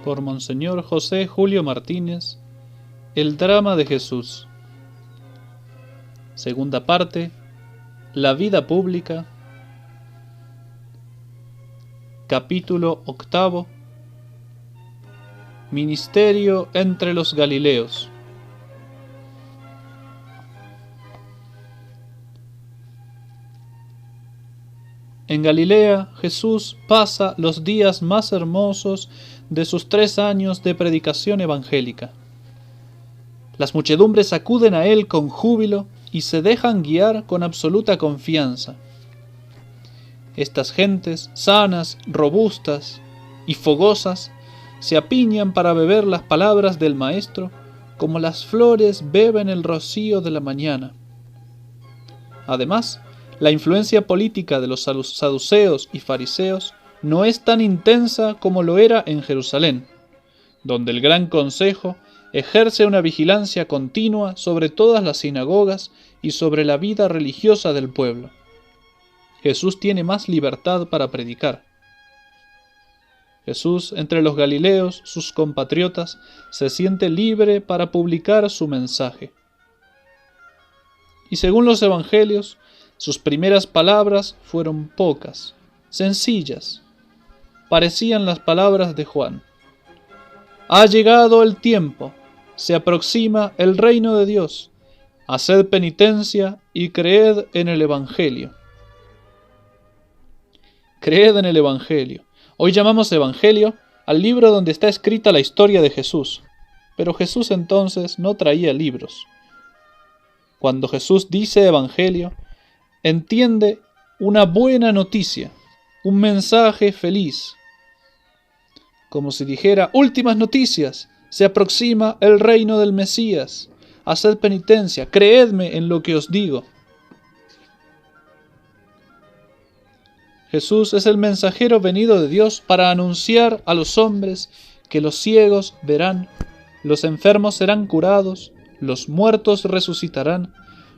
por Monseñor José Julio Martínez, El drama de Jesús. Segunda parte, la vida pública. Capítulo 8. Ministerio entre los Galileos. En Galilea, Jesús pasa los días más hermosos de sus 3 años de predicación evangélica. Las muchedumbres acuden a él con júbilo y se dejan guiar con absoluta confianza. Estas gentes, sanas, robustas y fogosas, se apiñan para beber las palabras del Maestro como las flores beben el rocío de la mañana. Además, la influencia política de los saduceos y fariseos no es tan intensa como lo era en Jerusalén, donde el Gran Consejo ejerce una vigilancia continua sobre todas las sinagogas y sobre la vida religiosa del pueblo. Jesús tiene más libertad para predicar. Jesús, entre los galileos, sus compatriotas, se siente libre para publicar su mensaje. Y según los evangelios, sus primeras palabras fueron pocas, sencillas. Parecían las palabras de Juan. Ha llegado el tiempo, se aproxima el reino de Dios. Haced penitencia y creed en el Evangelio. Creed en el Evangelio. Hoy llamamos Evangelio al libro donde está escrita la historia de Jesús. Pero Jesús entonces no traía libros. Cuando Jesús dice Evangelio, entiende una buena noticia, un mensaje feliz. Como si dijera, últimas noticias, se aproxima el reino del Mesías. Haced penitencia, creedme en lo que os digo. Jesús es el mensajero venido de Dios para anunciar a los hombres que los ciegos verán, los enfermos serán curados, los muertos resucitarán,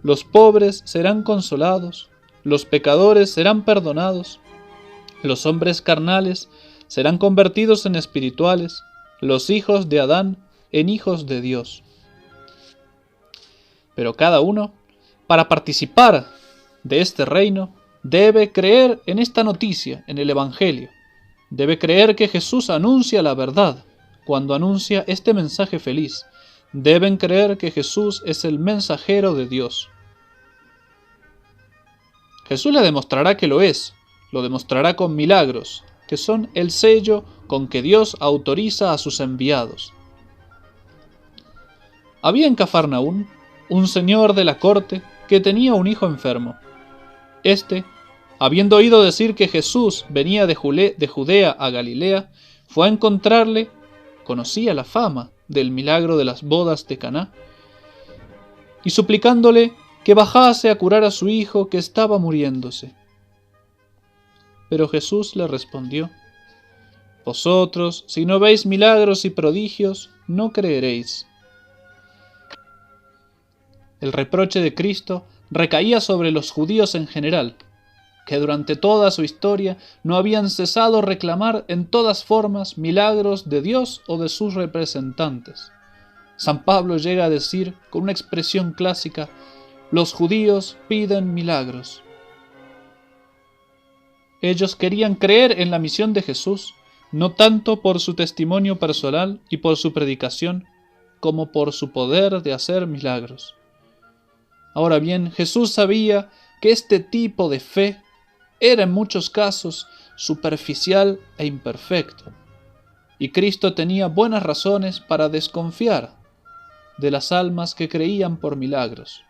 los pobres serán consolados, los pecadores serán perdonados, los hombres carnales serán convertidos en espirituales, los hijos de Adán en hijos de Dios. Pero cada uno, para participar de este reino, debe creer en esta noticia, en el Evangelio. Debe creer que Jesús anuncia la verdad cuando anuncia este mensaje feliz. Deben creer que Jesús es el mensajero de Dios. Jesús le demostrará que lo es, lo demostrará con milagros, que son el sello con que Dios autoriza a sus enviados. Había en Cafarnaún un señor de la corte que tenía un hijo enfermo. Este, habiendo oído decir que Jesús venía de Judea a Galilea, fue a encontrarle, conocía la fama del milagro de las bodas de Caná, y suplicándole que bajase a curar a su hijo que estaba muriéndose. Pero Jesús le respondió, vosotros, si no veis milagros y prodigios, no creeréis. El reproche de Cristo recaía sobre los judíos en general, que durante toda su historia no habían cesado reclamar en todas formas milagros de Dios o de sus representantes. San Pablo llega a decir con una expresión clásica, los judíos piden milagros. Ellos querían creer en la misión de Jesús, no tanto por su testimonio personal y por su predicación, como por su poder de hacer milagros. Ahora bien, Jesús sabía que este tipo de fe era en muchos casos superficial e imperfecto, y Cristo tenía buenas razones para desconfiar de las almas que creían por milagros.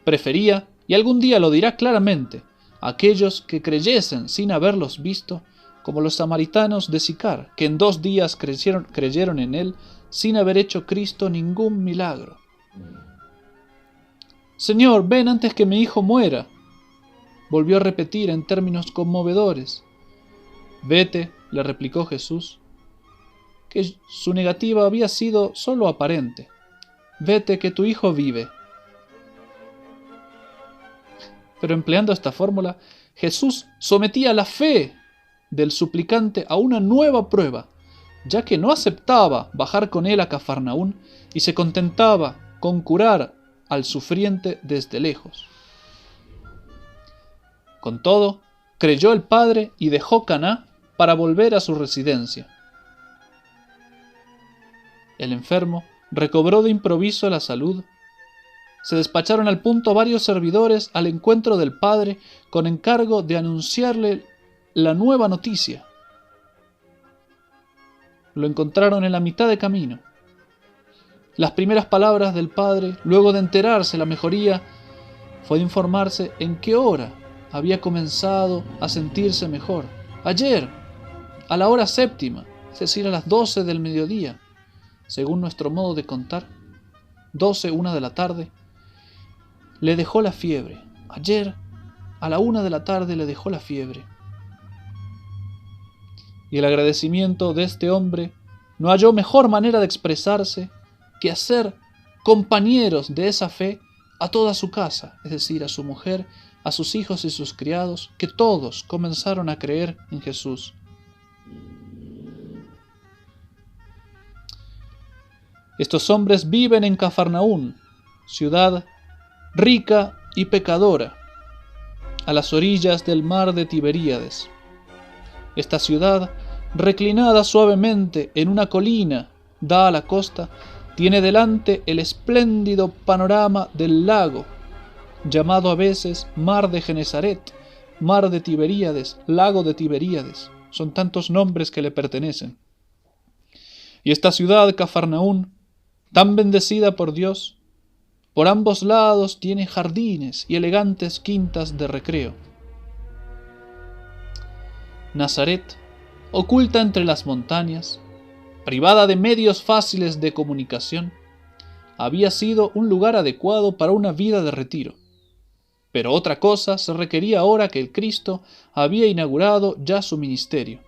Prefería, y algún día lo dirá claramente, a aquellos que creyesen sin haberlos visto, como los samaritanos de Sicar, que en 2 días creyeron en él sin haber hecho Cristo ningún milagro. Señor, ven antes que mi hijo muera, volvió a repetir en términos conmovedores. Vete, le replicó Jesús, que su negativa había sido solo aparente. Vete, que tu hijo vive. Pero empleando esta fórmula, Jesús sometía la fe del suplicante a una nueva prueba, ya que no aceptaba bajar con él a Cafarnaún y se contentaba con curar al sufriente desde lejos. Con todo, creyó el padre y dejó Caná para volver a su residencia. El enfermo recobró de improviso la salud. Se despacharon al punto varios servidores al encuentro del padre con encargo de anunciarle la nueva noticia. Lo encontraron en la mitad de camino. Las primeras palabras del padre, luego de enterarse la mejoría, fue de informarse en qué hora había comenzado a sentirse mejor. Ayer, a la hora séptima, es decir, a las 12 del mediodía, según nuestro modo de contar, 12, 1 de la tarde, le dejó la fiebre. Ayer, a la 1 de la tarde, le dejó la fiebre. Y el agradecimiento de este hombre no halló mejor manera de expresarse que hacer compañeros de esa fe a toda su casa, es decir, a su mujer, a sus hijos y sus criados, que todos comenzaron a creer en Jesús. Estos hombres viven en Cafarnaún, ciudad rica y pecadora, a las orillas del mar de Tiberíades. Esta ciudad, reclinada suavemente en una colina, da a la costa, tiene delante el espléndido panorama del lago, llamado a veces Mar de Genesaret, Mar de Tiberíades, Lago de Tiberíades. Son tantos nombres que le pertenecen. Y esta ciudad, Cafarnaún, tan bendecida por Dios, por ambos lados tiene jardines y elegantes quintas de recreo. Nazaret, oculta entre las montañas, privada de medios fáciles de comunicación, había sido un lugar adecuado para una vida de retiro. Pero otra cosa se requería ahora que el Cristo había inaugurado ya su ministerio.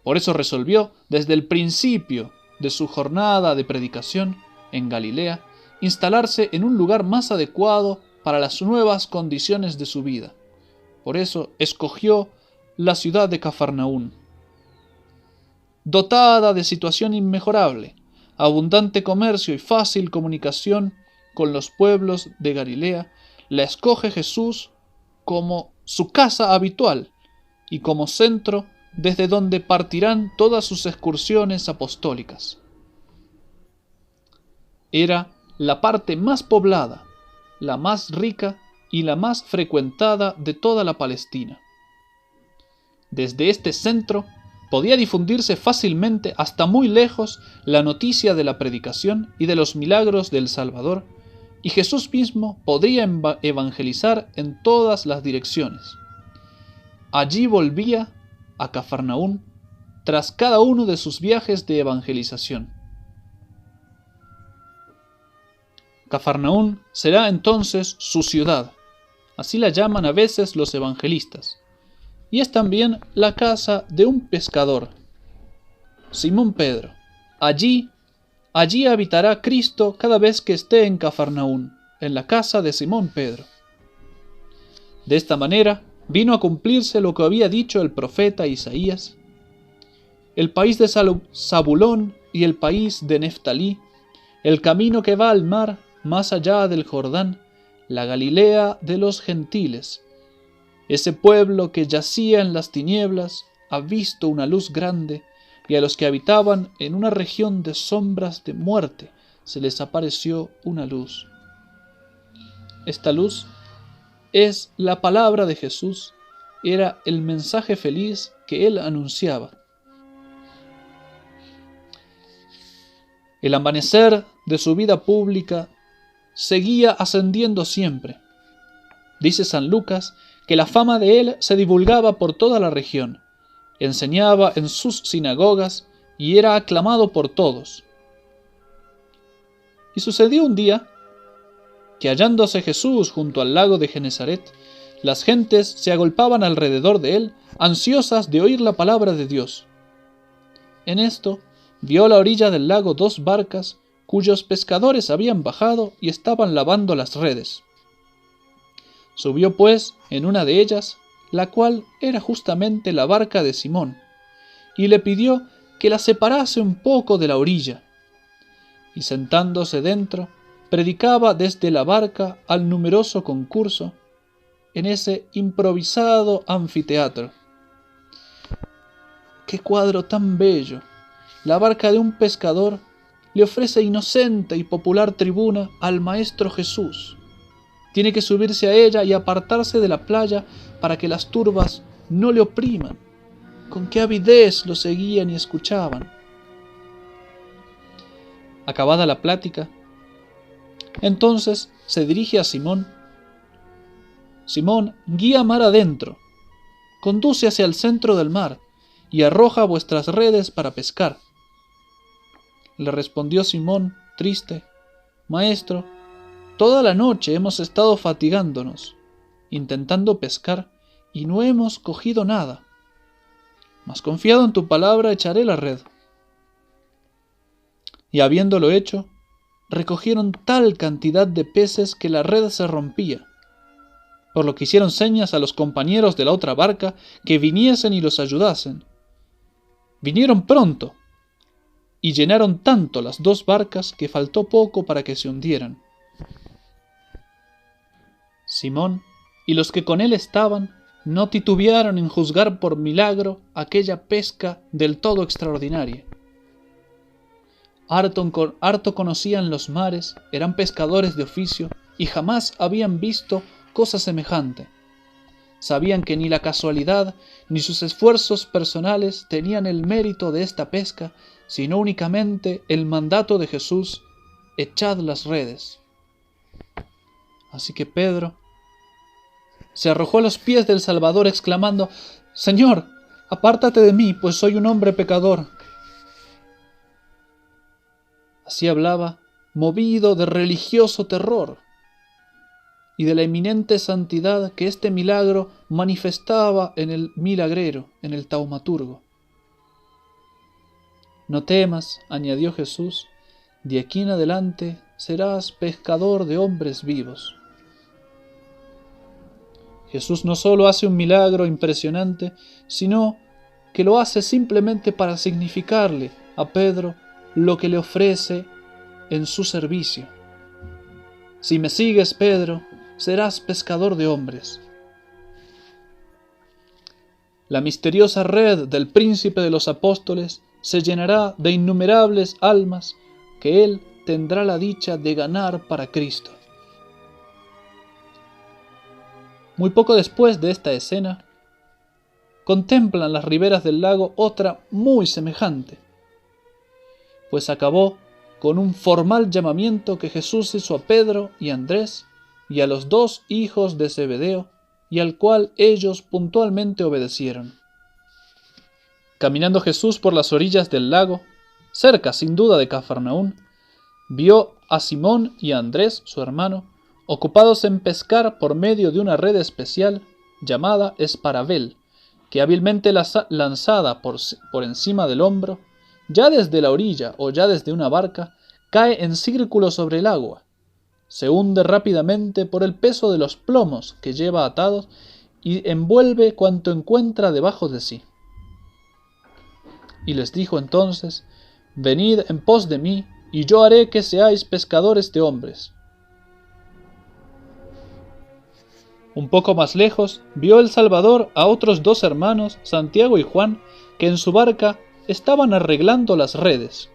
Por eso resolvió, desde el principio de su jornada de predicación en Galilea, instalarse en un lugar más adecuado para las nuevas condiciones de su vida. Por eso escogió la ciudad de Cafarnaún. Dotada de situación inmejorable, abundante comercio y fácil comunicación con los pueblos de Galilea, la escoge Jesús como su casa habitual y como centro desde donde partirán todas sus excursiones apostólicas. Era la parte más poblada, la más rica y la más frecuentada de toda la Palestina. Desde este centro podía difundirse fácilmente hasta muy lejos la noticia de la predicación y de los milagros del Salvador, y Jesús mismo podría evangelizar en todas las direcciones. Allí volvía a Cafarnaún tras cada uno de sus viajes de evangelización. Cafarnaún será entonces su ciudad, así la llaman a veces los evangelistas, y es también la casa de un pescador, Simón Pedro. Allí habitará Cristo cada vez que esté en Cafarnaún, en la casa de Simón Pedro. De esta manera vino a cumplirse lo que había dicho el profeta Isaías: el país de Zabulón y el país de Neftalí, el camino que va al mar más allá del Jordán, la Galilea de los gentiles. Ese pueblo que yacía en las tinieblas ha visto una luz grande, y a los que habitaban en una región de sombras de muerte se les apareció una luz. Esta luz es la palabra de Jesús, era el mensaje feliz que él anunciaba. El amanecer de su vida pública seguía ascendiendo siempre. Dice San Lucas que la fama de él se divulgaba por toda la región, enseñaba en sus sinagogas y era aclamado por todos. Y sucedió un día que, hallándose Jesús junto al lago de Genesaret, las gentes se agolpaban alrededor de él, ansiosas de oír la palabra de Dios. En esto vio a la orilla del lago 2 barcas, cuyos pescadores habían bajado y estaban lavando las redes. Subió pues en una de ellas, la cual era justamente la barca de Simón, y le pidió que la separase un poco de la orilla, y sentándose dentro, predicaba desde la barca al numeroso concurso en ese improvisado anfiteatro. ¡Qué cuadro tan bello! La barca de un pescador le ofrece inocente y popular tribuna al Maestro Jesús. Tiene que subirse a ella y apartarse de la playa para que las turbas no le opriman. Con qué avidez lo seguían y escuchaban. Acabada la plática, entonces se dirige a Simón. Simón, guía mar adentro, conduce hacia el centro del mar y arroja vuestras redes para pescar. Le respondió Simón, triste: Maestro, toda la noche hemos estado fatigándonos, intentando pescar, y no hemos cogido nada. Mas confiado en tu palabra, echaré la red. Y habiéndolo hecho, recogieron tal cantidad de peces que la red se rompía, por lo que hicieron señas a los compañeros de la otra barca que viniesen y los ayudasen. Vinieron pronto, y llenaron tanto las dos barcas que faltó poco para que se hundieran. Simón y los que con él estaban no titubearon en juzgar por milagro aquella pesca del todo extraordinaria. Harto conocían los mares, eran pescadores de oficio y jamás habían visto cosa semejante. Sabían que ni la casualidad ni sus esfuerzos personales tenían el mérito de esta pesca, sino únicamente el mandato de Jesús: echad las redes. Así que Pedro se arrojó a los pies del Salvador exclamando: Señor, apártate de mí, pues soy un hombre pecador. Así hablaba, movido de religioso terror y de la eminente santidad que este milagro manifestaba en el milagrero, en el taumaturgo. No temas, añadió Jesús, de aquí en adelante serás pescador de hombres vivos. Jesús no solo hace un milagro impresionante, sino que lo hace simplemente para significarle a Pedro lo que le ofrece en su servicio. Si me sigues, Pedro, serás pescador de hombres. La misteriosa red del príncipe de los apóstoles se llenará de innumerables almas que él tendrá la dicha de ganar para Cristo. Muy poco después de esta escena, contemplan las riberas del lago otra muy semejante, pues acabó con un formal llamamiento que Jesús hizo a Pedro y Andrés y a los dos hijos de Zebedeo, y al cual ellos puntualmente obedecieron. Caminando Jesús por las orillas del lago, cerca sin duda de Cafarnaún, vio a Simón y a Andrés, su hermano, ocupados en pescar por medio de una red especial llamada esparabel, que hábilmente lanzada por encima del hombro, ya desde la orilla o ya desde una barca, cae en círculo sobre el agua, se hunde rápidamente por el peso de los plomos que lleva atados y envuelve cuanto encuentra debajo de sí. Y les dijo entonces: venid en pos de mí, y yo haré que seáis pescadores de hombres. Un poco más lejos vio el Salvador a otros dos hermanos, Santiago y Juan, que en su barca estaban arreglando las redes.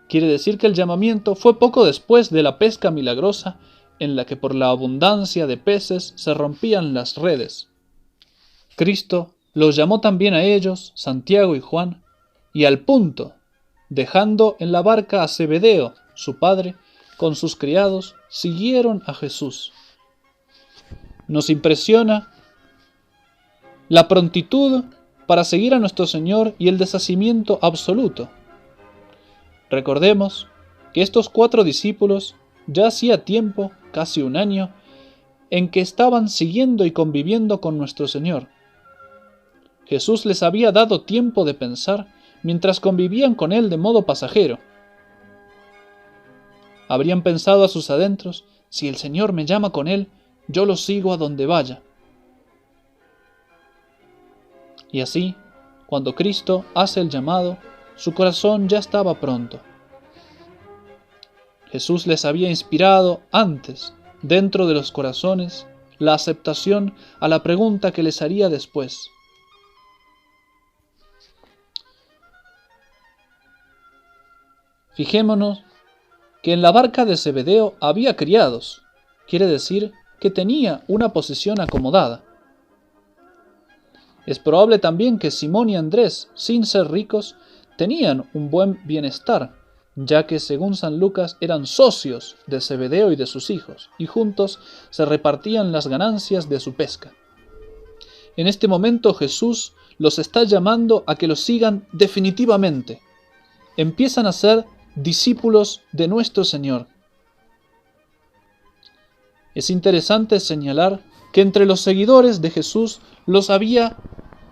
Quiere decir que el llamamiento fue poco después de la pesca milagrosa, en la que por la abundancia de peces se rompían las redes. Cristo los llamó también a ellos, Santiago y Juan, y al punto, dejando en la barca a Zebedeo, su padre, con sus criados, siguieron a Jesús. Nos impresiona la prontitud para seguir a nuestro Señor y el deshacimiento absoluto. Recordemos que estos 4 discípulos ya hacía tiempo, casi un año, en que estaban siguiendo y conviviendo con nuestro Señor. Jesús les había dado tiempo de pensar mientras convivían con Él de modo pasajero. Habrían pensado a sus adentros: si el Señor me llama con Él, yo lo sigo a donde vaya. Y así, Cuando Cristo hace el llamado, su corazón ya estaba pronto. Jesús les había inspirado antes, dentro de los corazones, la aceptación a la pregunta que les haría después. Fijémonos que en la barca de Zebedeo había criados, quiere decir que tenía una posición acomodada. Es probable también que Simón y Andrés, sin ser ricos, tenían un buen bienestar, ya que según San Lucas eran socios de Zebedeo y de sus hijos, y juntos se repartían las ganancias de su pesca. En este momento Jesús los está llamando a que los sigan definitivamente. Empiezan a ser discípulos de nuestro Señor. Es interesante señalar que entre los seguidores de Jesús los había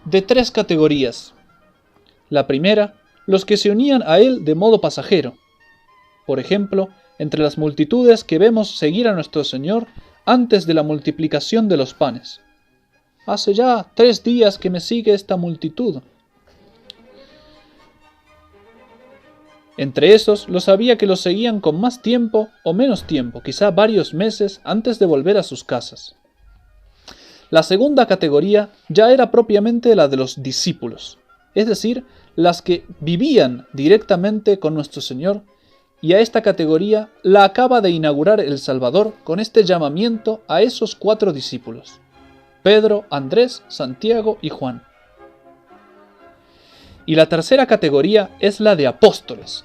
de 3 categorías. La primera, los que se unían a Él de modo pasajero. Por ejemplo, entre las multitudes que vemos seguir a nuestro Señor antes de la multiplicación de los panes. Hace ya 3 días que me sigue esta multitud. Entre esos los había que los seguían con más tiempo o menos tiempo, quizá varios meses antes de volver a sus casas. La segunda categoría ya era propiamente la de los discípulos, es decir, las que vivían directamente con nuestro Señor, y a esta categoría la acaba de inaugurar el Salvador con este llamamiento a esos 4 discípulos: Pedro, Andrés, Santiago y Juan. Y la tercera categoría es la de apóstoles,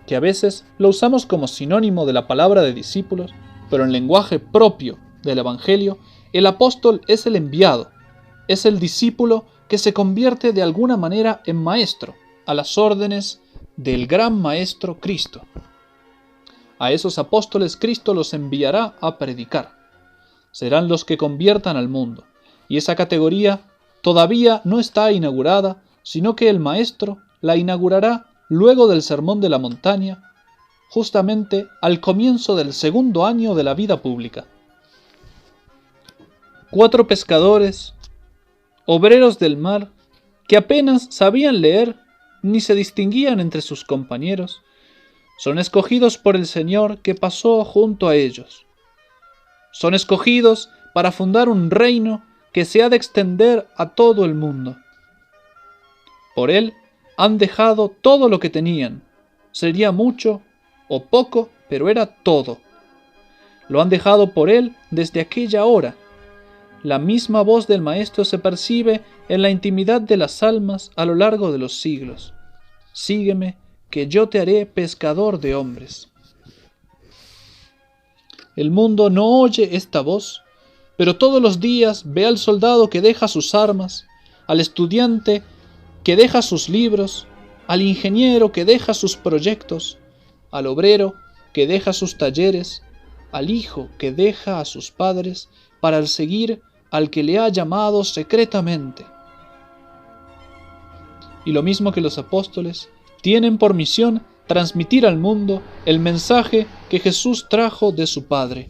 que a veces lo usamos como sinónimo de la palabra de discípulos, pero en lenguaje propio del Evangelio, el apóstol es el enviado, es el discípulo que se convierte de alguna manera en maestro, a las órdenes del gran Maestro Cristo. A esos apóstoles Cristo los enviará a predicar. Serán los que conviertan al mundo, y esa categoría todavía no está inaugurada, sino que el Maestro la inaugurará luego del Sermón de la Montaña, justamente al comienzo del 2.º año de la vida pública. 4 pescadores, obreros del mar, que apenas sabían leer ni se distinguían entre sus compañeros, son escogidos por el Señor que pasó junto a ellos. Son escogidos para fundar un reino que se ha de extender a todo el mundo. Por Él han dejado todo lo que tenían. Sería mucho o poco, pero era todo. Lo han dejado por Él desde aquella hora. La misma voz del Maestro se percibe en la intimidad de las almas a lo largo de los siglos. Sígueme, que yo te haré pescador de hombres. El mundo no oye esta voz, pero todos los días ve al soldado que deja sus armas, al estudiante que deja sus libros, al ingeniero que deja sus proyectos, al obrero que deja sus talleres, al hijo que deja a sus padres para seguir al que le ha llamado secretamente. Y lo mismo que los apóstoles, tienen por misión transmitir al mundo el mensaje que Jesús trajo de su Padre.